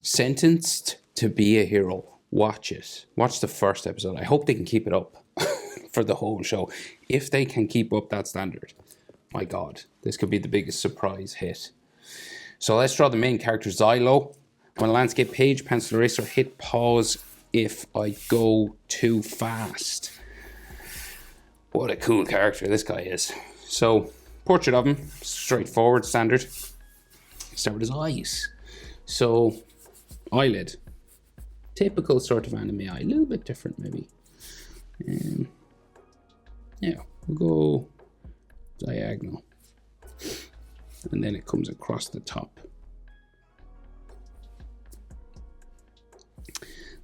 Sentenced to be a hero. Watch it. Watch the first episode. I hope they can keep it up for the whole show. If they can keep up that standard, my God, this could be the biggest surprise hit. So let's draw the main character, Xylo. On a landscape page, pencil eraser, hit pause if I go too fast. What a cool character this guy is. So, portrait of him, straightforward, standard. Start with his eyes. So, eyelid. Typical sort of anime eye. A little bit different, maybe. Yeah, we'll go diagonal. And then it comes across the top.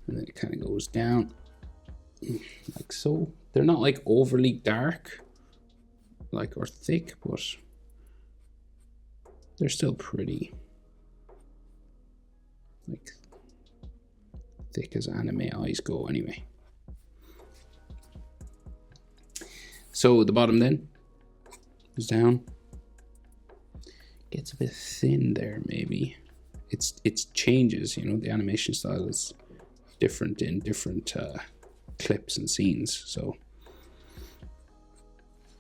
And then it kind of goes down like so. They're not like overly dark, like, or thick, but they're still pretty like thick as anime eyes go anyway. So the bottom then goes down. Gets a bit thin there, maybe. It's changes, you know, the animation style is different in different clips and scenes, so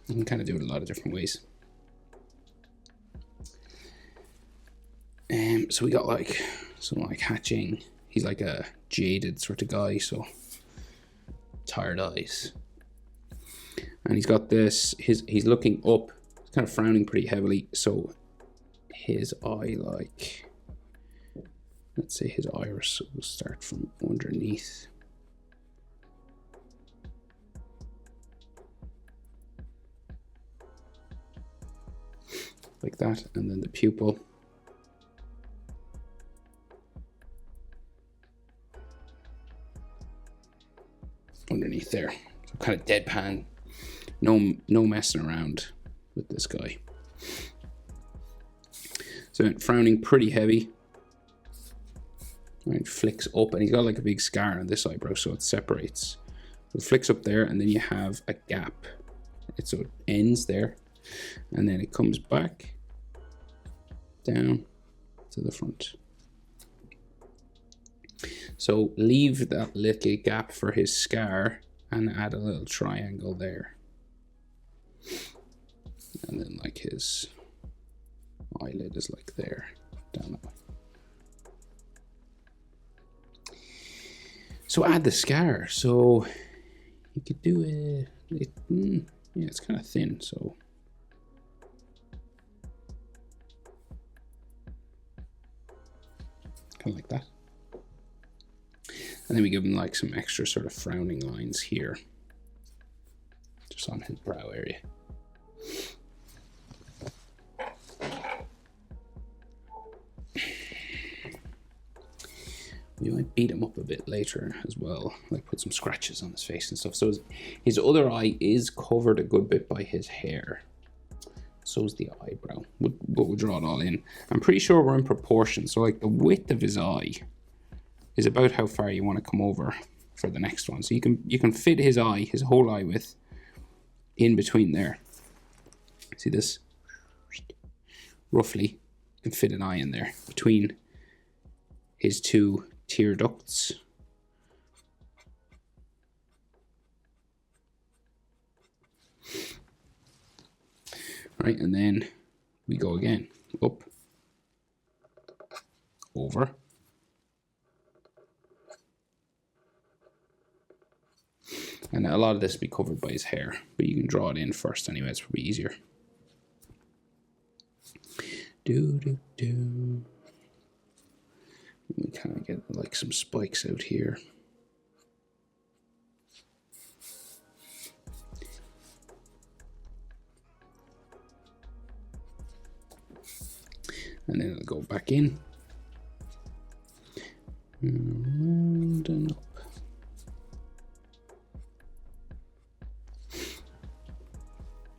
you can kind of do it a lot of different ways. So we got like some like hatching. He's like a jaded sort of guy, so tired eyes. And he's got this, he's looking up, he's kind of frowning pretty heavily, so his eye, like, let's say his iris will start from underneath. Like that, and then the pupil. Underneath there. So kind of deadpan. No messing around with this guy. So frowning pretty heavy. Right, flicks up, and he's got like a big scar on this eyebrow, so it separates. So it flicks up there, and then you have a gap. Right, so it ends there, and then it comes back down to the front. So leave that little gap for his scar and add a little triangle there. And then like his eyelid is like there, down that way. So add the scar. So you could do it, yeah, it's kind of thin, so kind of like that. And then we give him like some extra sort of frowning lines here, just on his brow area. We might beat him up a bit later as well, like put some scratches on his face and stuff. So his other eye is covered a good bit by his hair. So's the eyebrow, but we'll draw it all in. I'm pretty sure we're in proportion, so like the width of his eye is about how far you want to come over for the next one. So you can fit his eye, his whole eye width, in between there. See this? Roughly, you can fit an eye in there between his two tear ducts. Right, and then we go again, up, over, and a lot of this will be covered by his hair, but you can draw it in first anyway, it's probably easier. We kind of get like some spikes out here. And then it'll go back in. Around and up.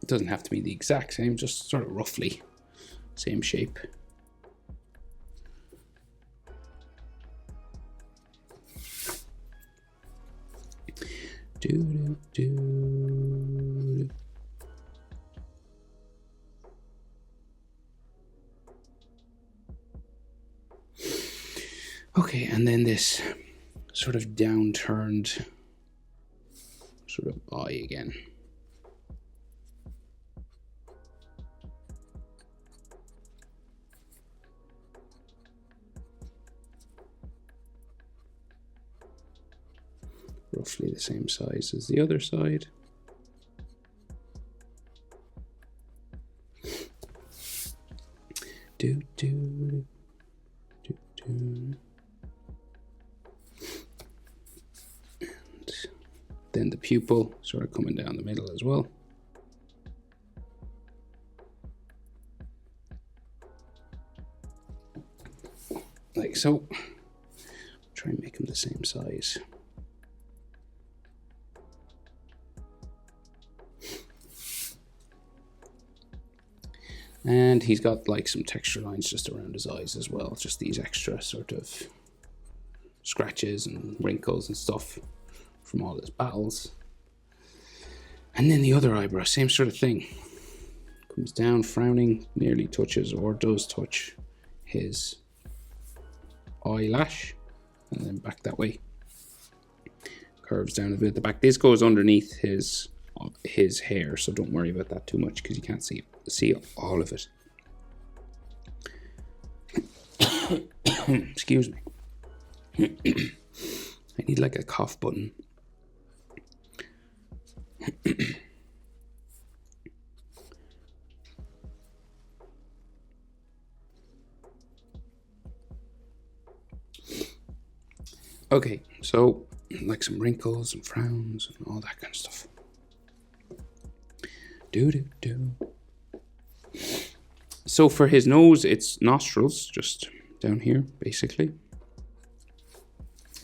It doesn't have to be the exact same, just sort of roughly same shape. Okay, and then this sort of downturned sort of eye again. Roughly the same size as the other side. Do, do, do, do. And then the pupil sort of coming down the middle as well. Like so. Try and make them the same size. And he's got like some texture lines just around his eyes as well. Just these extra sort of scratches and wrinkles and stuff from all his battles. And then the other eyebrow, same sort of thing. Comes down, frowning, nearly touches or does touch his eyelash. And then back that way. Curves down a bit at the back. This goes underneath his hair, so don't worry about that too much because you can't see all of it. Excuse me. I need like a cough button. Okay, so like some wrinkles and frowns and all that kind of stuff. Do. So for his nose, it's nostrils, just down here, basically.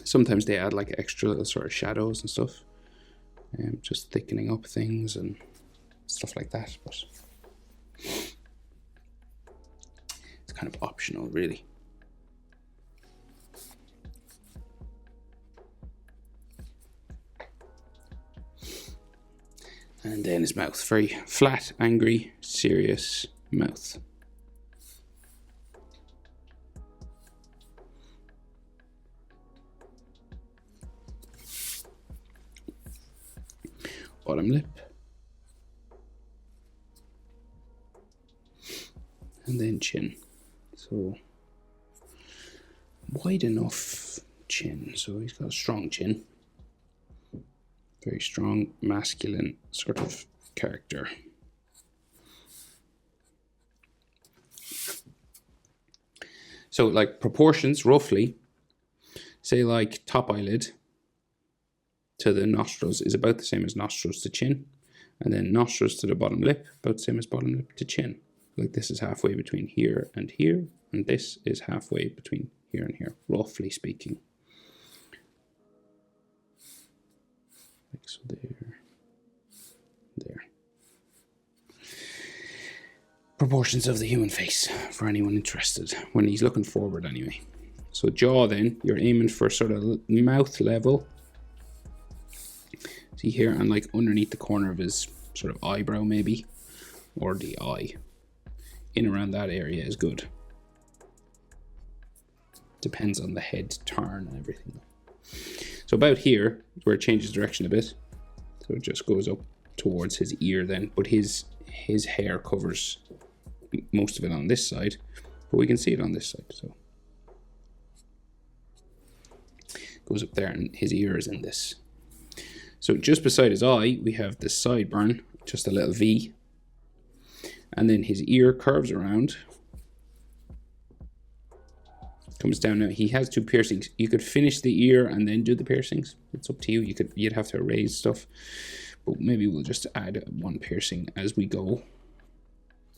Sometimes they add like extra little sort of shadows and stuff, just thickening up things and stuff like that. But it's kind of optional, really. And then his mouth, very flat, angry, serious mouth. Bottom lip. And then chin. So wide enough chin. So he's got a strong chin. Very strong, masculine sort of character. So like proportions, roughly, say like top eyelid to the nostrils is about the same as nostrils to chin. And then nostrils to the bottom lip, about the same as bottom lip to chin. Like this is halfway between here. And this is halfway between here and here, roughly speaking. Like so there. Proportions of the human face for anyone interested when he's looking forward anyway. So jaw then, you're aiming for sort of mouth level. See here, and like underneath the corner of his sort of eyebrow maybe, or the eye. In around that area is good. Depends on the head turn and everything. So about here, where it changes direction a bit, so it just goes up towards his ear then, but his hair covers most of it on this side, but we can see it on this side, so it goes up there and his ear is in this. So just beside his eye, we have the sideburn, just a little V, and then his ear curves around, comes down. Now he has two piercings. You could finish the ear and then do the piercings. It's up to you. You'd have to erase stuff, but maybe we'll just add one piercing as we go,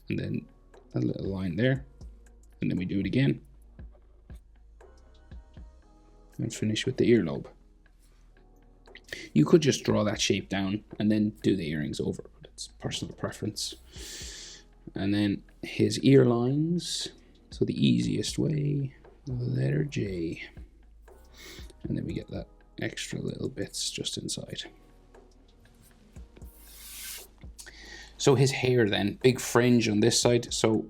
and then a little line there, and then we do it again, and finish with the earlobe. You could just draw that shape down and then do the earrings over, but it's personal preference. And then his ear lines. So the easiest way. Letter J, and then we get that extra little bits just inside. So his hair then, big fringe on this side. So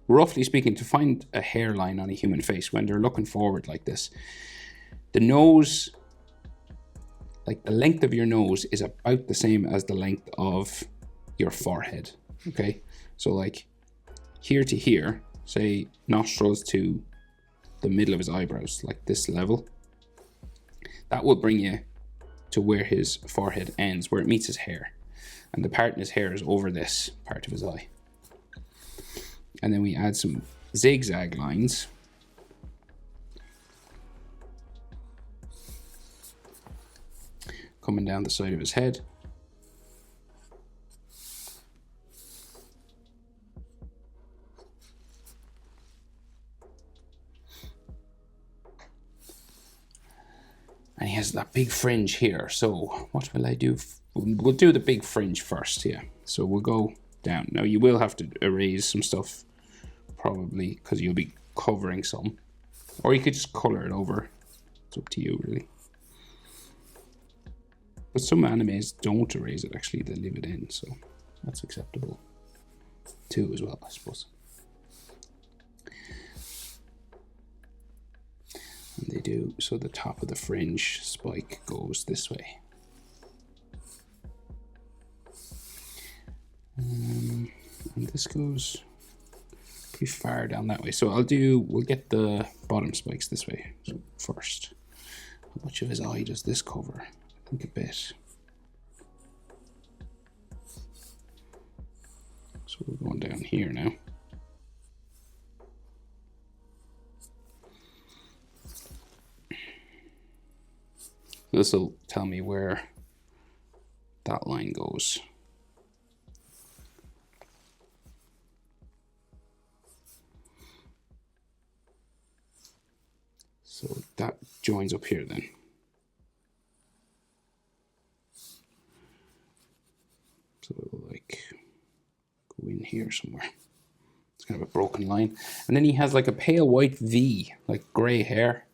roughly speaking, to find a hairline on a human face when they're looking forward like this, the nose, like the length of your nose is about the same as the length of your forehead, okay? So like here to here, say nostrils to the middle of his eyebrows, like this level, that will bring you to where his forehead ends, where it meets his hair. And the part in his hair is over this part of his eye. And then we add some zigzag lines. Coming down the side of his head. And he has that big fringe here. So what will I do? We'll do the big fringe first here. So we'll go down. Now you will have to erase some stuff, probably, because you'll be covering some. Or you could just color it over. It's up to you, really. But some animes don't erase it, actually, they leave it in, so that's acceptable too as well, I suppose. And they do, so the top of the fringe spike goes this way. And this goes pretty far down that way. So we'll get the bottom spikes this way first. How much of his eye does this cover? I think a bit. So we're going down here now. This will tell me where that line goes. So that joins up here then. So it'll like go in here somewhere. It's kind of a broken line. And then he has like a pale white V, like gray hair.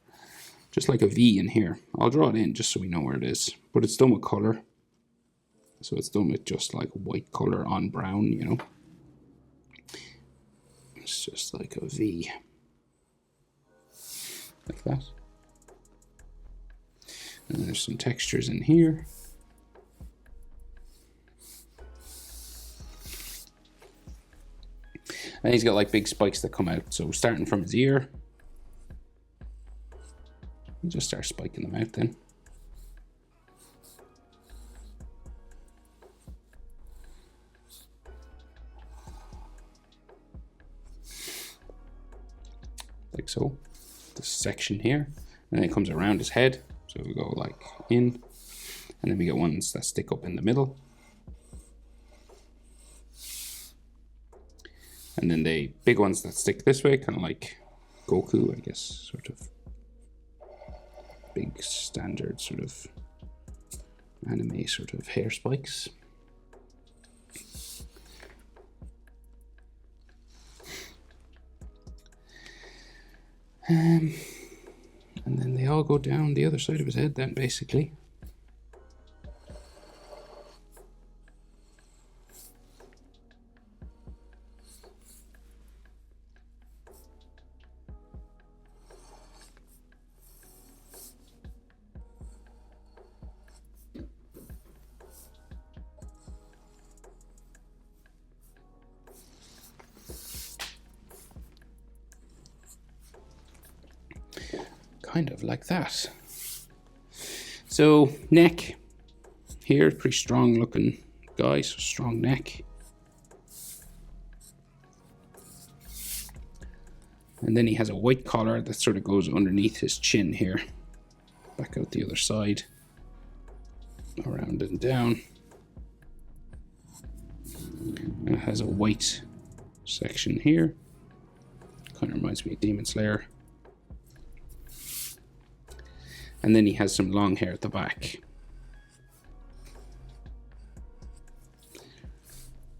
Just like a V in here. I'll draw it in just so we know where it is. But it's done with color. So it's done with just like white color on brown, you know. It's just like a V. Like that. And there's some textures in here. And he's got like big spikes that come out. So starting from his ear, you just start spiking them out then. Like so. This section here. And then it comes around his head. So we go like in. And then we get ones that stick up in the middle. And then the big ones that stick this way, kind of like Goku, I guess, sort of. Big standard sort of anime sort of hair spikes. And then they all go down the other side of his head then, basically. Kind of like that. So neck here, pretty strong looking guy, so strong neck. And then he has a white collar that sort of goes underneath his chin here. Back out the other side. Around and down. And it has a white section here. Kind of reminds me of Demon Slayer. And then he has some long hair at the back.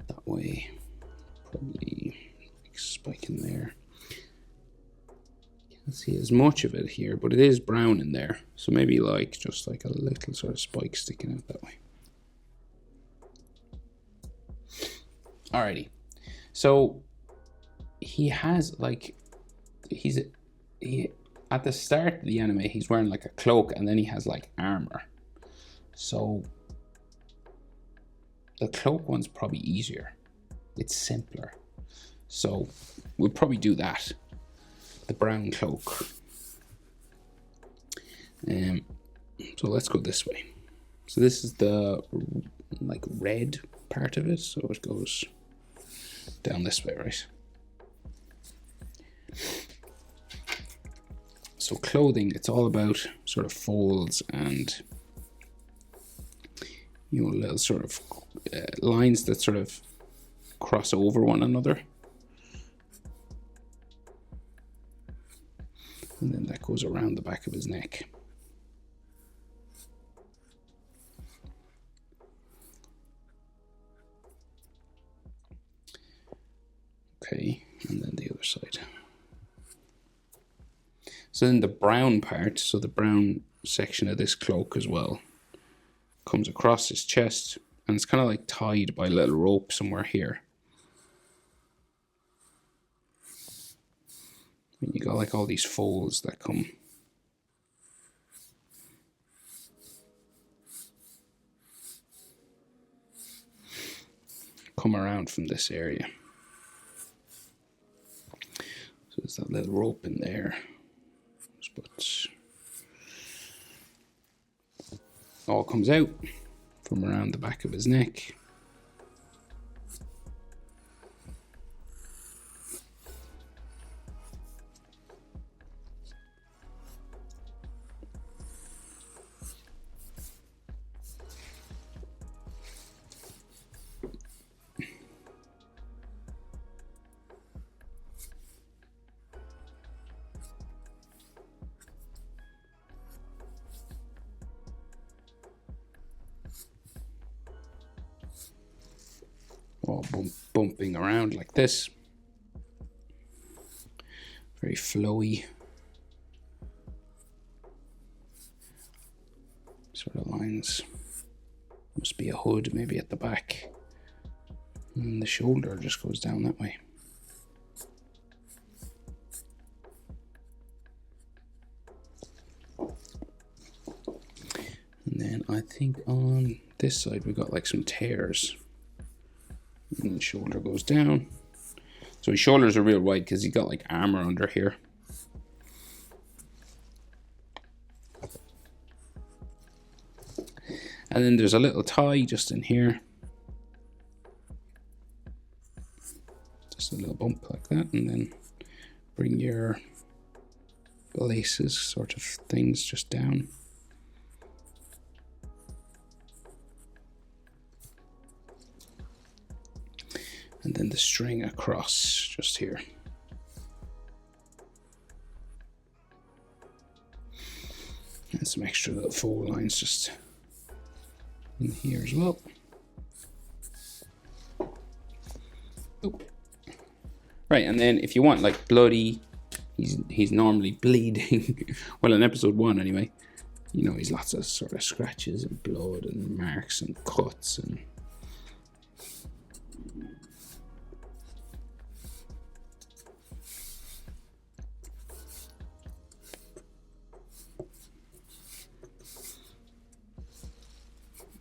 That way, probably spike in there. Can't see as much of it here, but it is brown in there. So maybe like just like a little sort of spike sticking out that way. Alrighty. So he has like, he at the start of the anime he's wearing like a cloak, and then he has like armor. So the cloak one's probably easier. It's simpler. So we'll probably do that. The brown cloak. So let's go this way. So this is the like red part of it. So it goes down this way, right? So clothing, it's all about sort of folds and, you know, little sort of lines that sort of cross over one another. And then that goes around the back of his neck. Okay, and then the other side. So then the brown part, so the brown section of this cloak as well, comes across his chest, and it's kind of like tied by a little rope somewhere here. And you got like all these folds that come around from this area. So there's that little rope in there. But all comes out from around the back of his neck. All bumping around like this. Very flowy. Sort of lines. Must be a hood maybe at the back. And the shoulder just goes down that way. And then I think on this side we got like some tears. And the shoulder goes down. So his shoulders are real wide because he's got like armor under here. And then there's a little tie just in here. Just a little bump like that, and then bring your laces sort of things just down. And then the string across just here. And some extra little fold lines just in here as well. Oh. Right, and then if you want like bloody, he's normally bleeding. Well, in episode 1 anyway. You know, he's lots of sort of scratches and blood and marks and cuts and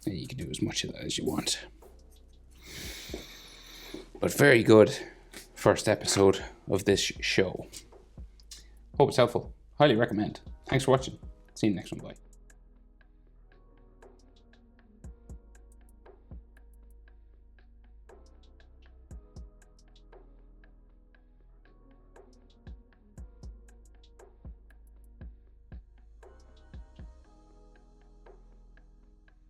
you can do as much of that as you want. But very good first episode of this show. Hope it's helpful. Highly recommend. Thanks for watching. See you in the next one. Bye.